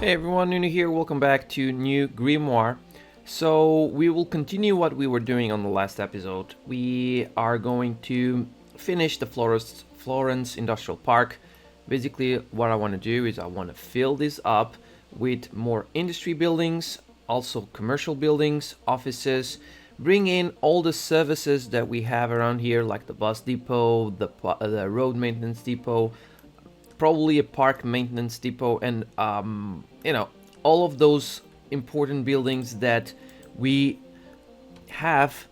Hey everyone, Nuno here. Welcome back to new Grimoire. So we will continue what we were doing on the last episode. We are going to finish the Florence Industrial Park. Basically, what I want to do is I want to fill this up with more industry buildings, also commercial buildings, offices, bring in all the services that we have around here, like the bus depot, the road maintenance depot, probably a park maintenance depot, and all of those important buildings that we have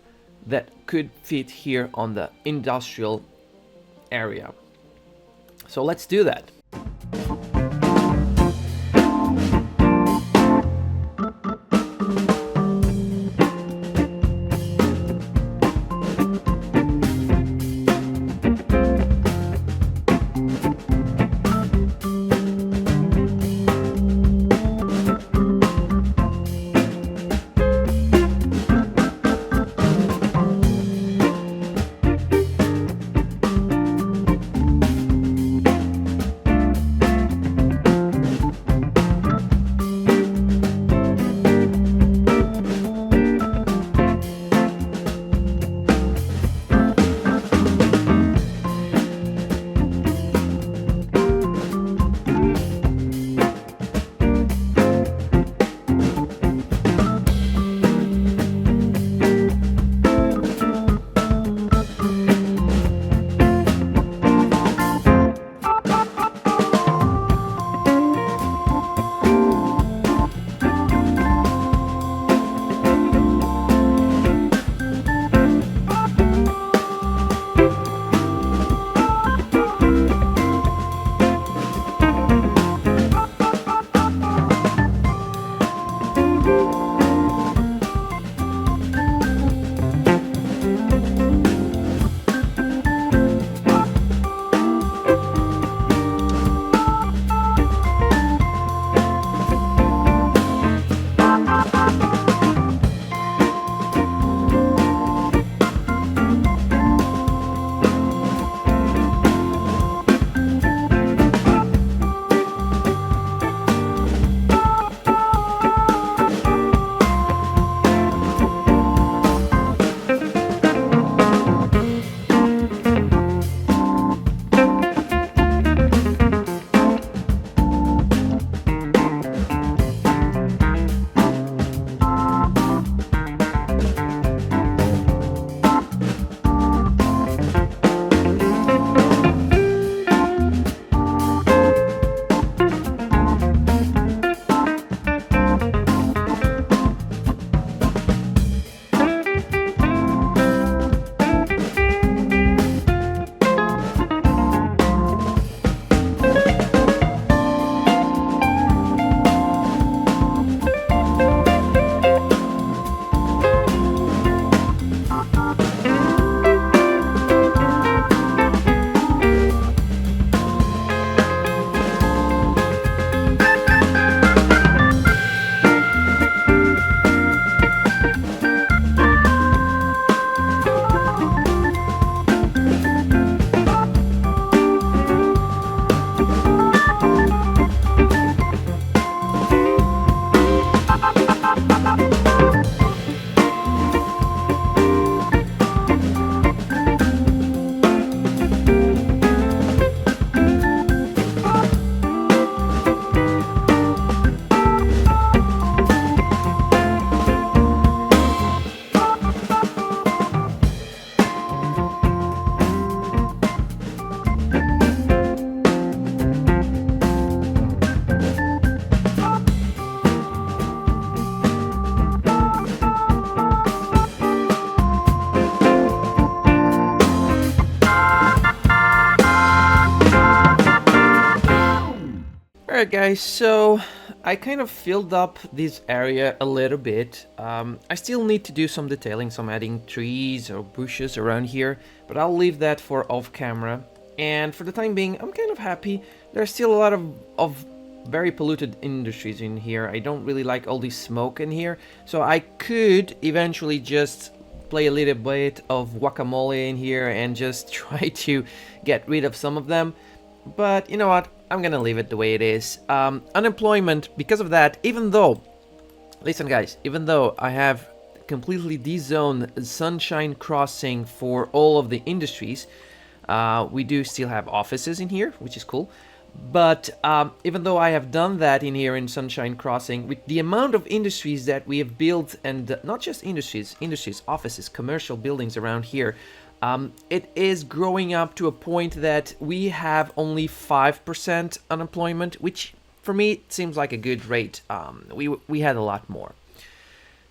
that could fit here on the industrial area. So let's do that. Alright guys, so I kind of filled up this area a little bit. I still need to do some detailing, some adding trees or bushes around here, but I'll leave that for off camera. And for the time being, I'm kind of happy. There's still a lot of very polluted industries in here. I don't really like all this smoke in here, so I could eventually just play a little bit of guacamole in here and just try to get rid of some of them. But you know what? I'm gonna leave it the way it is. Unemployment, because of that, even though, listen guys, even though I have completely dezoned Sunshine Crossing for all of the industries, we do still have offices in here, which is cool. But even though I have done that in here in Sunshine Crossing, with the amount of industries that we have built, and not just industries, offices, commercial buildings around here, it is growing up to a point that we have only 5% unemployment, which for me seems like a good rate. We had a lot more.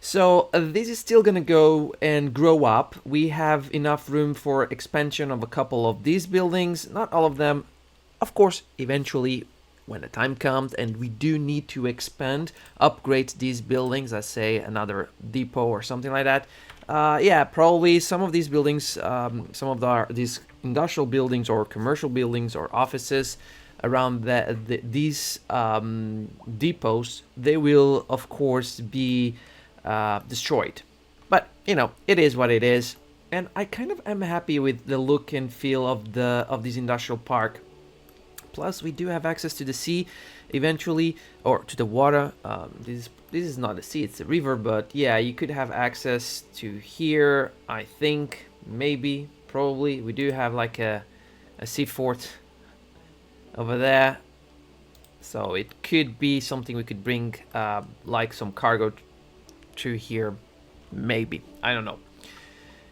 So this is still gonna go and grow up. We have enough room for expansion of a couple of these buildings, not all of them. Of course, eventually, when the time comes and we do need to expand, upgrade these buildings, let's say another depot or something like that, yeah, probably some of these buildings, some of these industrial buildings or commercial buildings or offices around these depots, they will, of course, be destroyed. But, you know, it is what it is. And I kind of am happy with the look and feel of this industrial park. Plus, we do have access to the sea eventually, or to the water. This is not a sea, it's a river, but yeah, you could have access to here, I think, maybe, probably. We do have like a seafort over there. So it could be something we could bring, like some cargo to here, maybe. I don't know.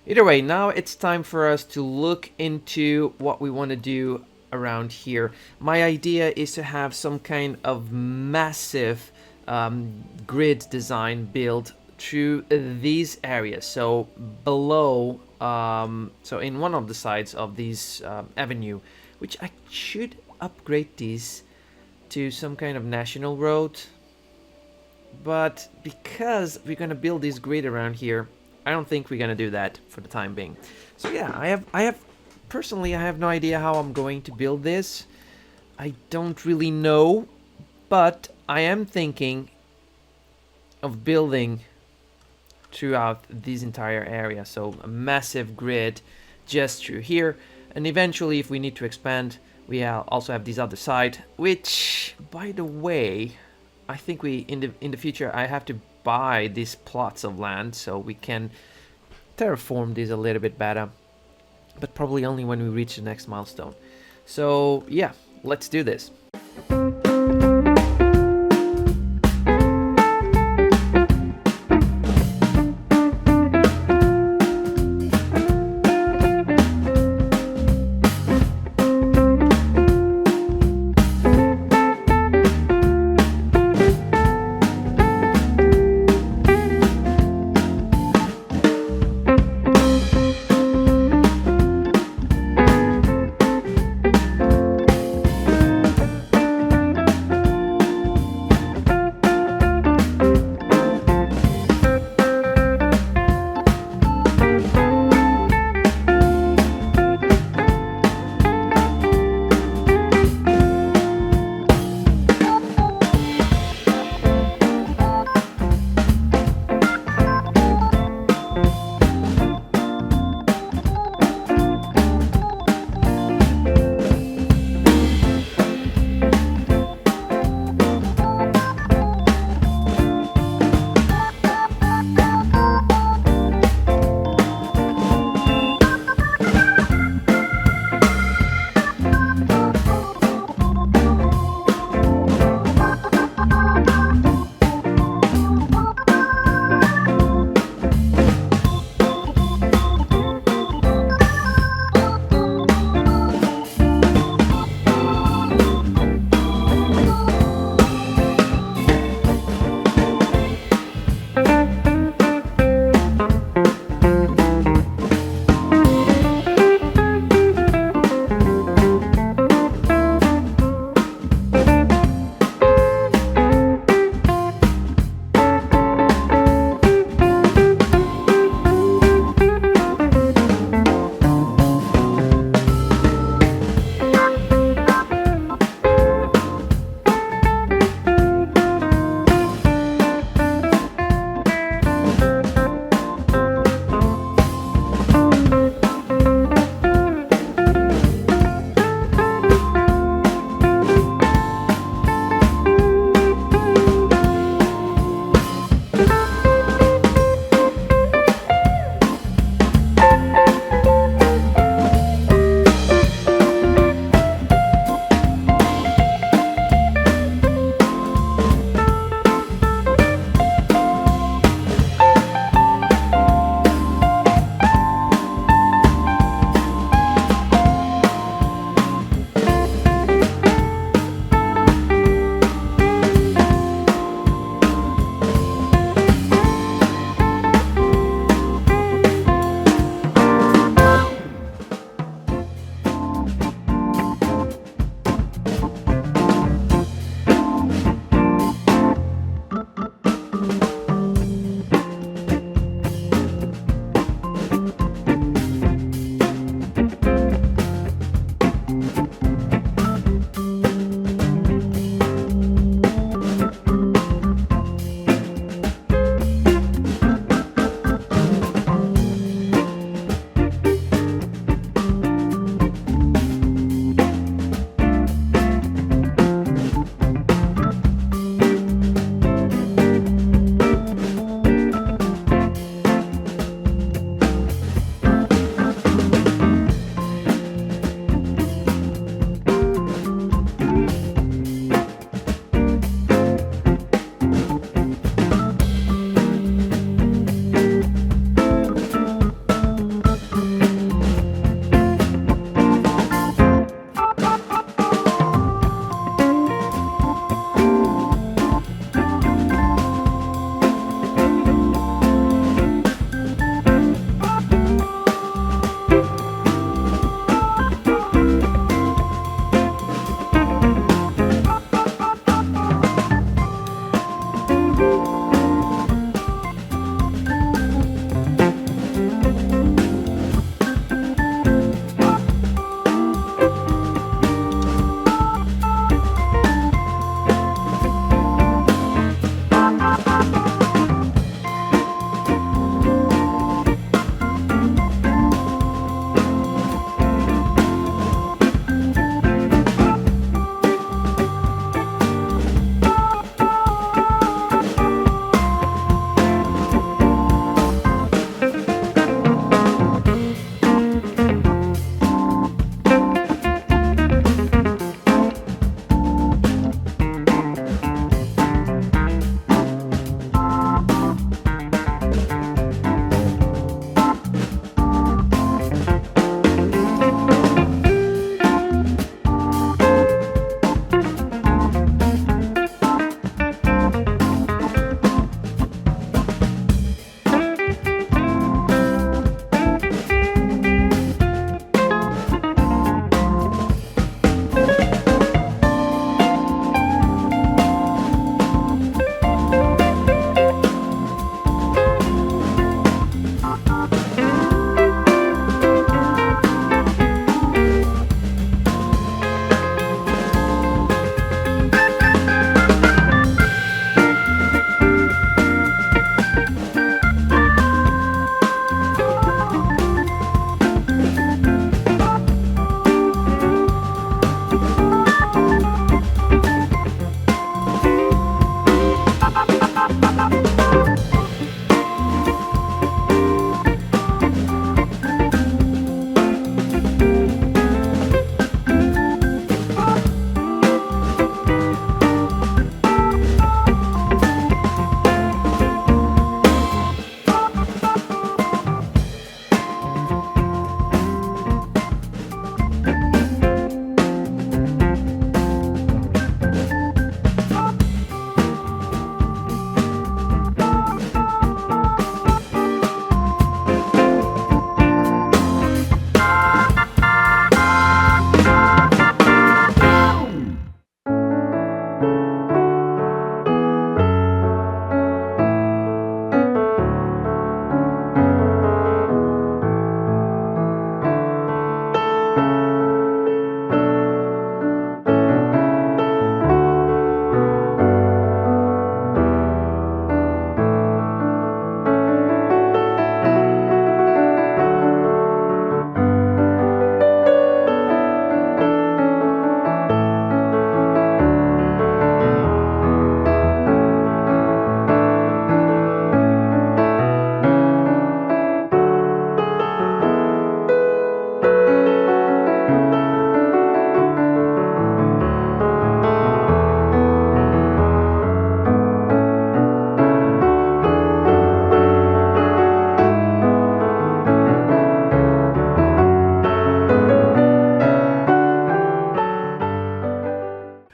Either way, now it's time for us to look into what we want to do around here. My idea is to have some kind of massive grid design built through these areas. So below, so in one of the sides of this avenue, which I should upgrade these to some kind of national road. But because we're gonna build this grid around here, I don't think we're gonna do that for the time being. So yeah, personally, I have no idea how I'm going to build this. I don't really know, but I am thinking of building throughout this entire area. So a massive grid just through here. And eventually, if we need to expand, we also have this other side, which, by the way, I think in the future, I have to buy these plots of land so we can terraform this a little bit better. But probably only when we reach the next milestone. So yeah, let's do this.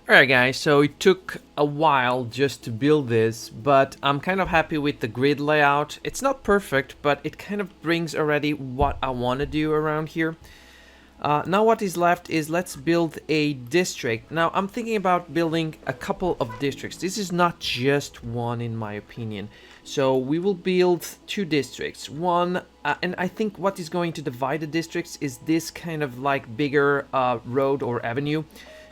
Alright guys, so it took a while just to build this, but I'm kind of happy with the grid layout. It's not perfect, but it kind of brings already what I want to do around here. Now what is left is let's build a district. Now I'm thinking about building a couple of districts. This is not just one in my opinion. So we will build two districts. One, and I think what is going to divide the districts is this kind of like bigger road or avenue.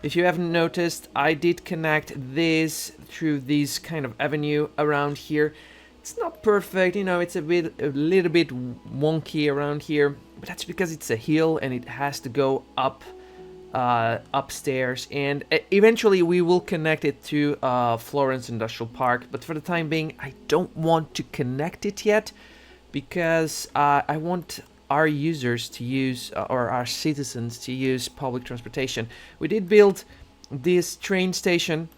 If you haven't noticed, I did connect this through this kind of avenue around here. It's not perfect, you know, it's a little bit wonky around here, but that's because it's a hill and it has to go up upstairs, and eventually we will connect it to Florence Industrial Park, but for the time being I don't want to connect it yet because I want our users to use, or our citizens to use public transportation. We did build this train station.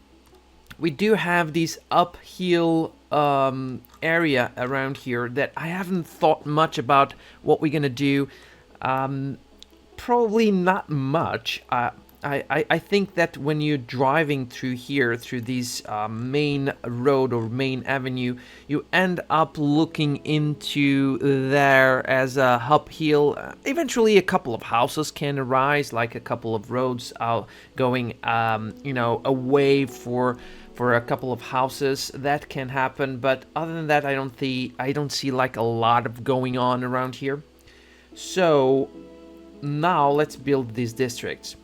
We do have this uphill area around here that I haven't thought much about what we're gonna do. Probably not much. I think that when you're driving through here, through this main road or main avenue, you end up looking into there as a uphill. Eventually, a couple of houses can arise, like a couple of roads going, you know, away for a couple of houses. That can happen, but other than that, I don't see like a lot of going on around here. So now let's build these districts.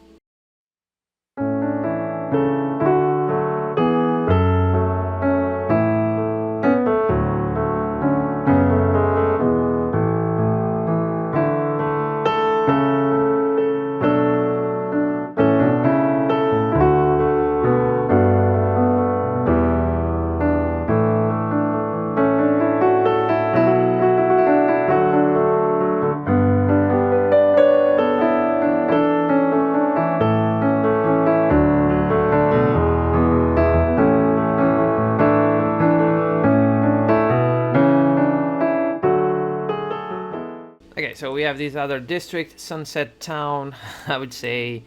Okay, so we have this other district, Sunset Town. I would say,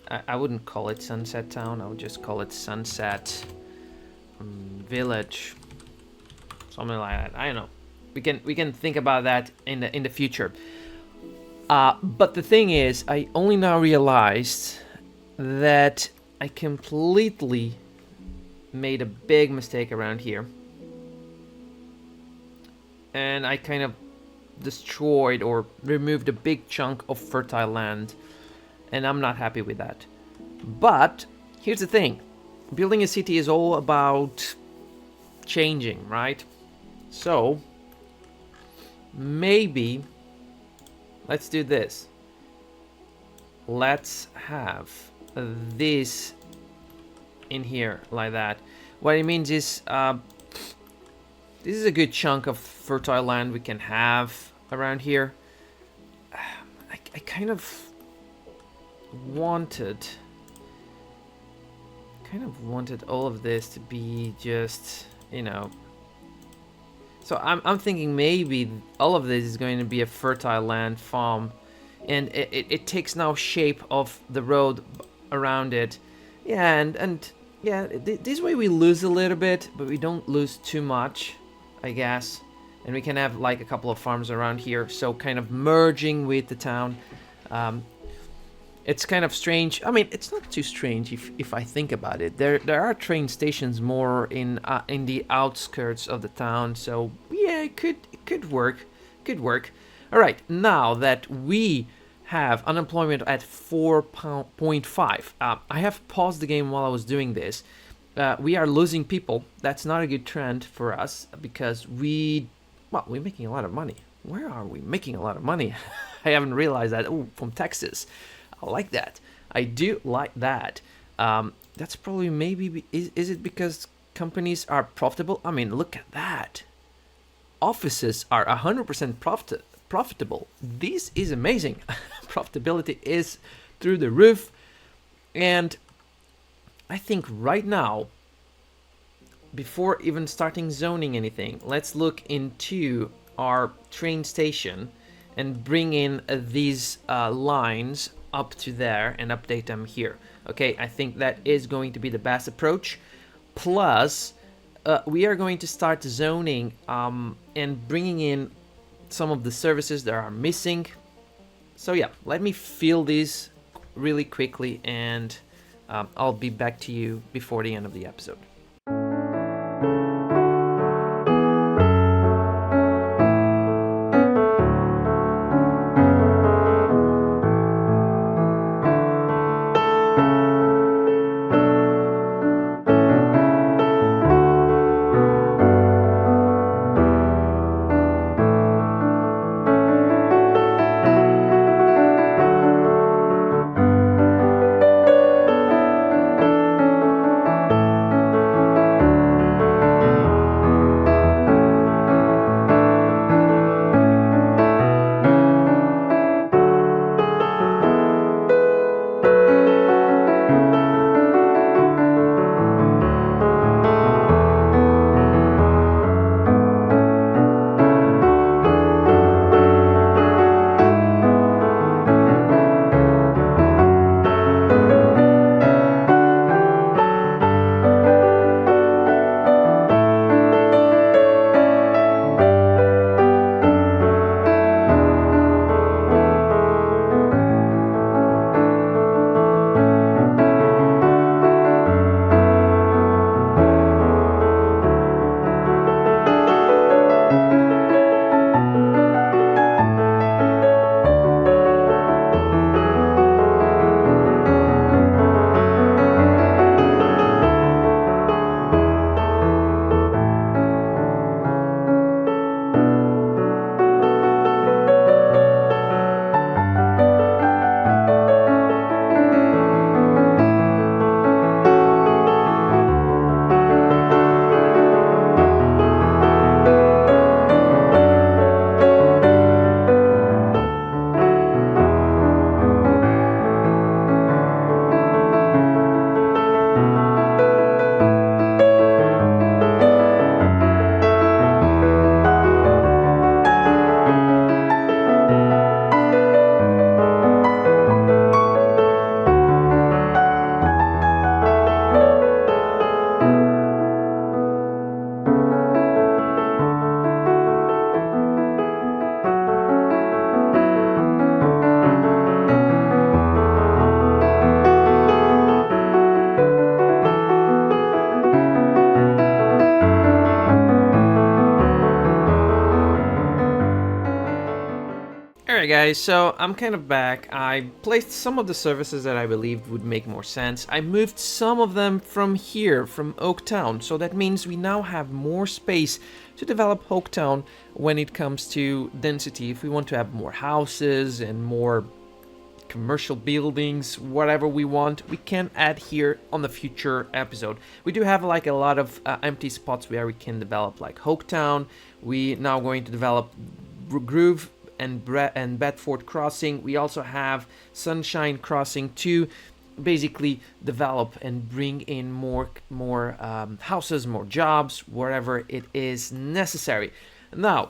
I wouldn't call it Sunset Town, I would just call it Sunset Village. Something like that, I don't know. We can think about that in the future. But the thing is, I only now realized that I completely made a big mistake around here. And I kind of destroyed or removed a big chunk of fertile land, and I'm not happy with that. But here's the thing, building a city is all about changing, right? So maybe let's do this. Let's have this in here like that. What it means is this is a good chunk of fertile land we can have around here. I kind of wanted all of this to be just, you know. So I'm thinking maybe all of this is going to be a fertile land farm, and it takes now shape of the road around it. Yeah, and yeah, this way we lose a little bit, but we don't lose too much, I guess. And we can have like a couple of farms around here, so kind of merging with the town. It's kind of strange. I mean, it's not too strange if I think about it. There are train stations more in the outskirts of the town, so yeah, it could work. All right, now that we have unemployment at 4.5, I have paused the game while I was doing this. We are losing people. That's not a good trend for us because we're making a lot of money. Where are we making a lot of money? I haven't realized that. Oh, from Texas. I like that. I do like that. That's probably maybe, is it because companies are profitable? I mean, look at that. Offices are 100% profitable. This is amazing. Profitability is through the roof. And I think right now, before even starting zoning anything, let's look into our train station and bring in these lines up to there and update them here. Okay, I think that is going to be the best approach. Plus, we are going to start zoning and bringing in some of the services that are missing. So yeah, let me fill these really quickly, and I'll be back to you before the end of the episode. Alright guys, so I'm kind of back. I placed some of the services that I believed would make more sense. I moved some of them from here, from Oaktown, so that means we now have more space to develop Oaktown when it comes to density. If we want to have more houses and more commercial buildings, whatever we want, we can add here on the future episode. We do have like a lot of empty spots where we can develop like Oaktown. We now going to develop Groove and Bedford Crossing. We also have Sunshine Crossing to basically develop and bring in more houses, more jobs, wherever it is necessary. Now,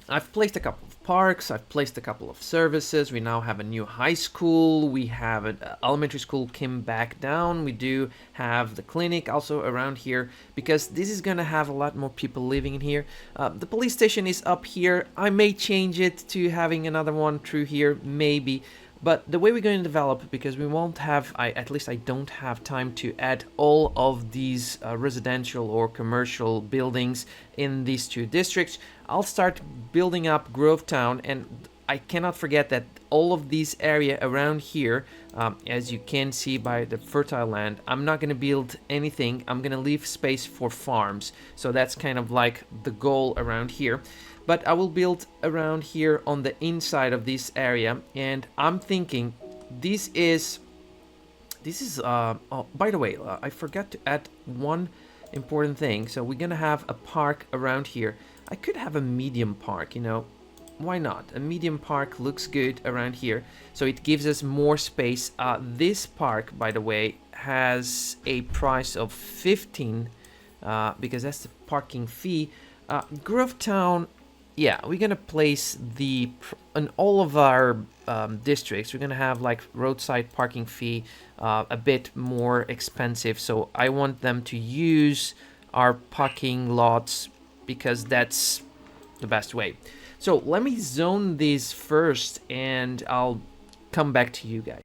I've placed a couple of parks, I've placed a couple of services. We now have a new high school, we have an elementary school came back down, we do have the clinic also around here, because this is gonna have a lot more people living in here. The police station is up here. I may change it to having another one through here, maybe. But the way we're going to develop, because we won't have, at least I don't have time to add all of these residential or commercial buildings in these two districts, I'll start building up Grovetown, and I cannot forget that all of this area around here, as you can see by the fertile land, I'm not going to build anything. I'm going to leave space for farms. So that's kind of like the goal around here. But I will build around here on the inside of this area, and I'm thinking this is oh, by the way, I forgot to add one important thing. So we're gonna have a park around here. I could have a medium park, you know, why not? A medium park looks good around here, so it gives us more space. This park, by the way, has a price of 15 because that's the parking fee. Grovetown, yeah, we're gonna place in all of our districts. We're gonna have like roadside parking fee a bit more expensive. So I want them to use our parking lots because that's the best way. So let me zone these first, and I'll come back to you guys.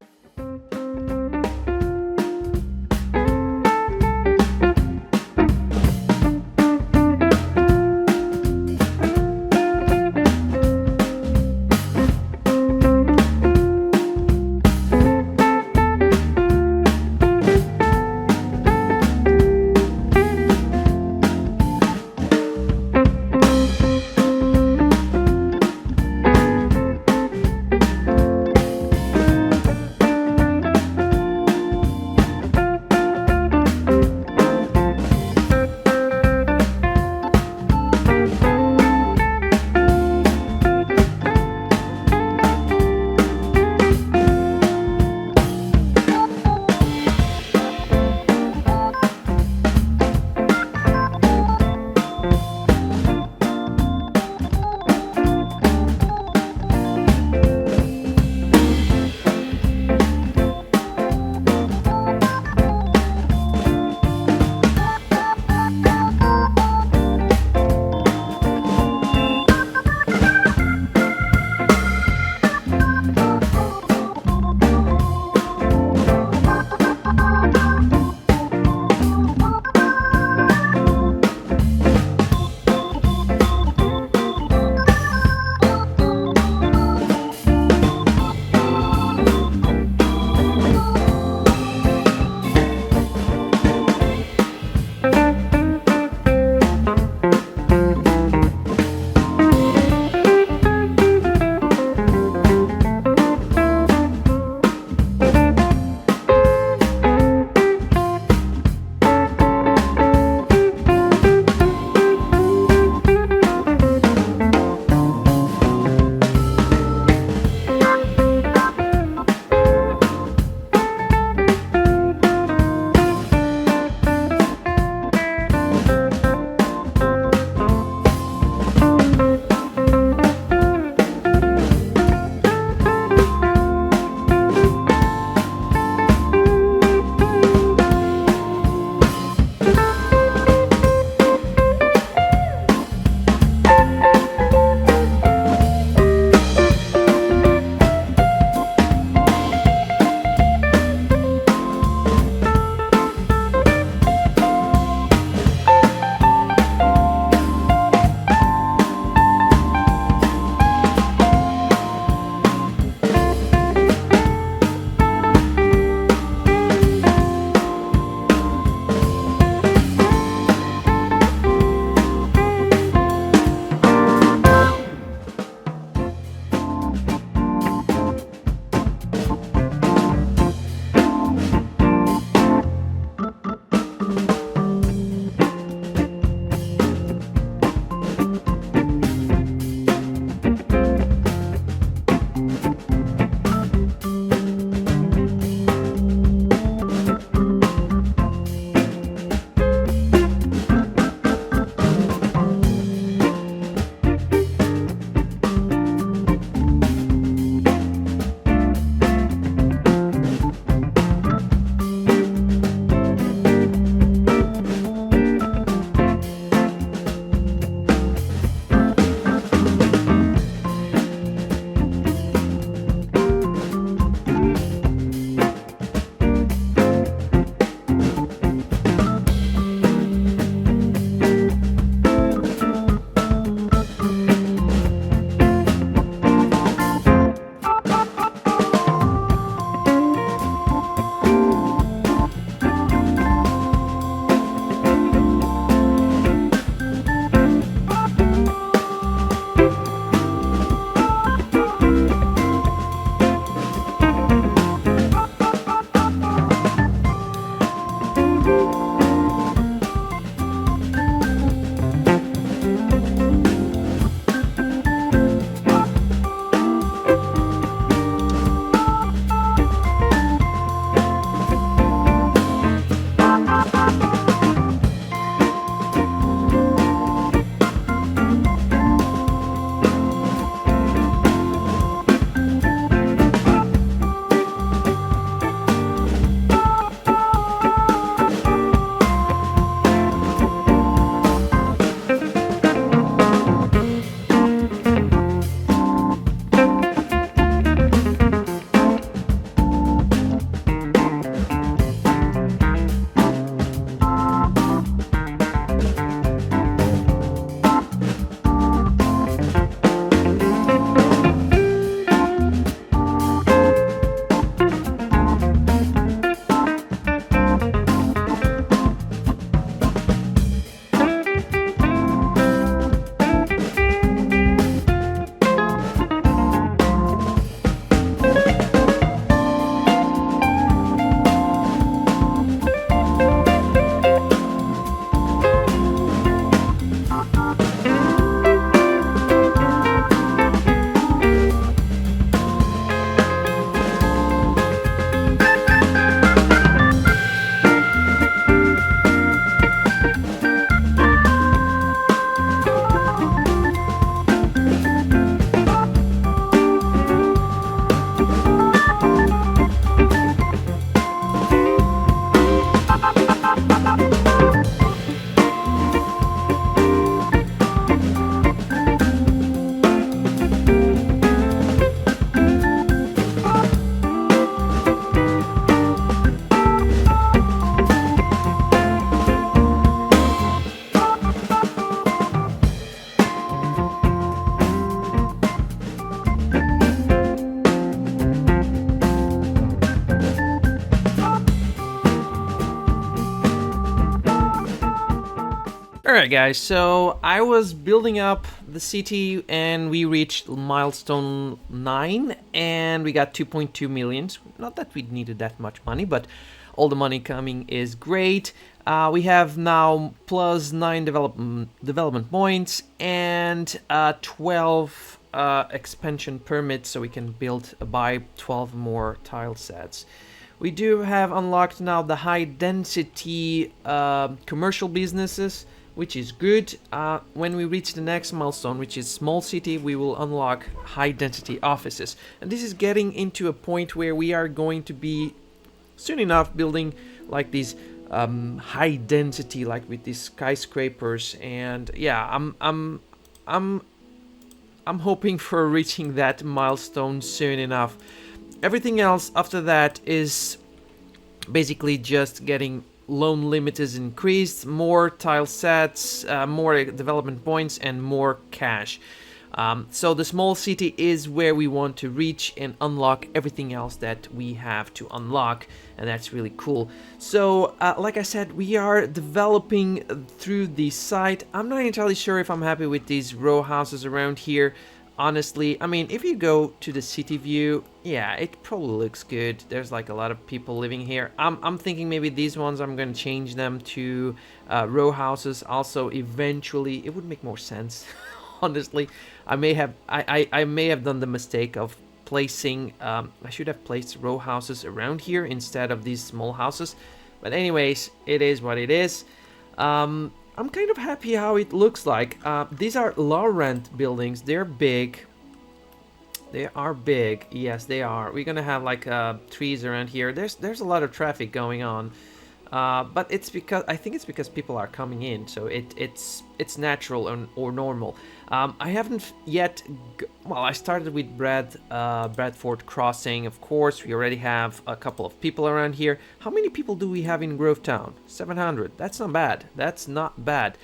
Alright guys, so I was building up the city and we reached milestone 9 and we got 2.2 millions. Not that we needed that much money, but all the money coming is great. We have now plus 9 development points and 12 expansion permits, so we can buy 12 more tile sets. We do have unlocked now the high density commercial businesses, which is good. When we reach the next milestone, which is small city, we will unlock high density offices. And this is getting into a point where we are going to be soon enough building like these high density, like with these skyscrapers. And yeah, I'm hoping for reaching that milestone soon enough. Everything else after that is basically just getting loan limit is increased, more tile sets, more development points, and more cash. So the small city is where we want to reach and unlock everything else that we have to unlock, and that's really cool. So like I said, we are developing through the site. I'm not entirely sure if I'm happy with these row houses around here. Honestly, I mean, if you go to the city view, yeah, it probably looks good. There's like a lot of people living here. I'm thinking maybe these ones, I'm going to change them to row houses. Also, eventually, it would make more sense. Honestly, I may have done the mistake of placing, I should have placed row houses around here instead of these small houses. But anyways, it is what it is. I'm kind of happy how it looks like. These are low rent buildings. They're big. They are big. Yes, they are. We're gonna have like trees around here. There's a lot of traffic going on. But it's because I think it's because people are coming in, so it's natural or normal. I haven't yet. Well, I started with Bradford Crossing. Of course, we already have a couple of people around here. How many people do we have in Grovetown? 700. That's not bad. That's not bad.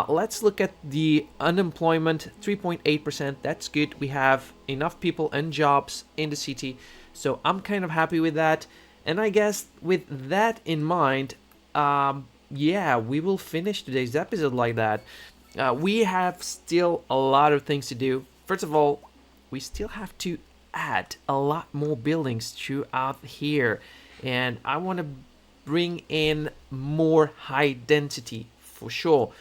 Let's look at the unemployment. 3.8%. That's good. We have enough people and jobs in the city, so I'm kind of happy with that. And I guess with that in mind, yeah, we will finish today's episode like that. We have still a lot of things to do. First of all, we still have to add a lot more buildings throughout here. And I want to bring in more high density for sure.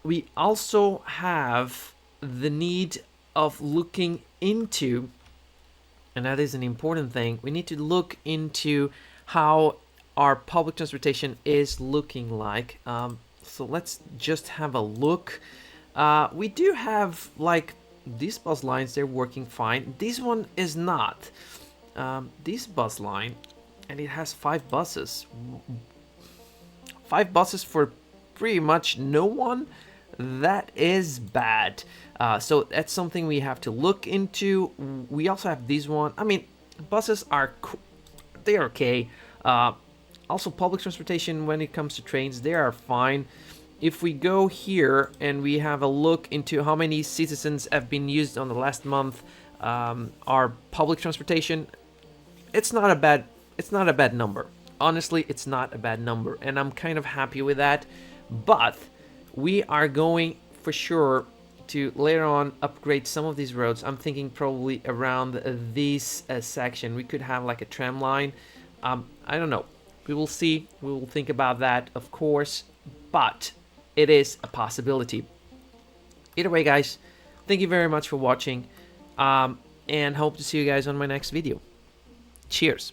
We also have the need of looking into, and that is an important thing, we need to look into how our public transportation is looking like. So let's just have a look. We do have like these bus lines, they're working fine. This one is not. This bus line, and it has 5 buses. 5 buses for pretty much no one. That is bad. So that's something we have to look into. We also have this one. I mean, buses are they're okay. Also, public transportation when it comes to trains, they are fine. If we go here and we have a look into how many citizens have been used on the last month, our public transportation, it's not a bad number. Honestly, it's not a bad number, and I'm kind of happy with that. But we are going for sure to later on upgrade some of these roads. I'm thinking probably around this section we could have like a tram line. I don't know. We will see. We will think about that, of course, but it is a possibility. Either way, guys, thank you very much for watching, and hope to see you guys on my next video. Cheers.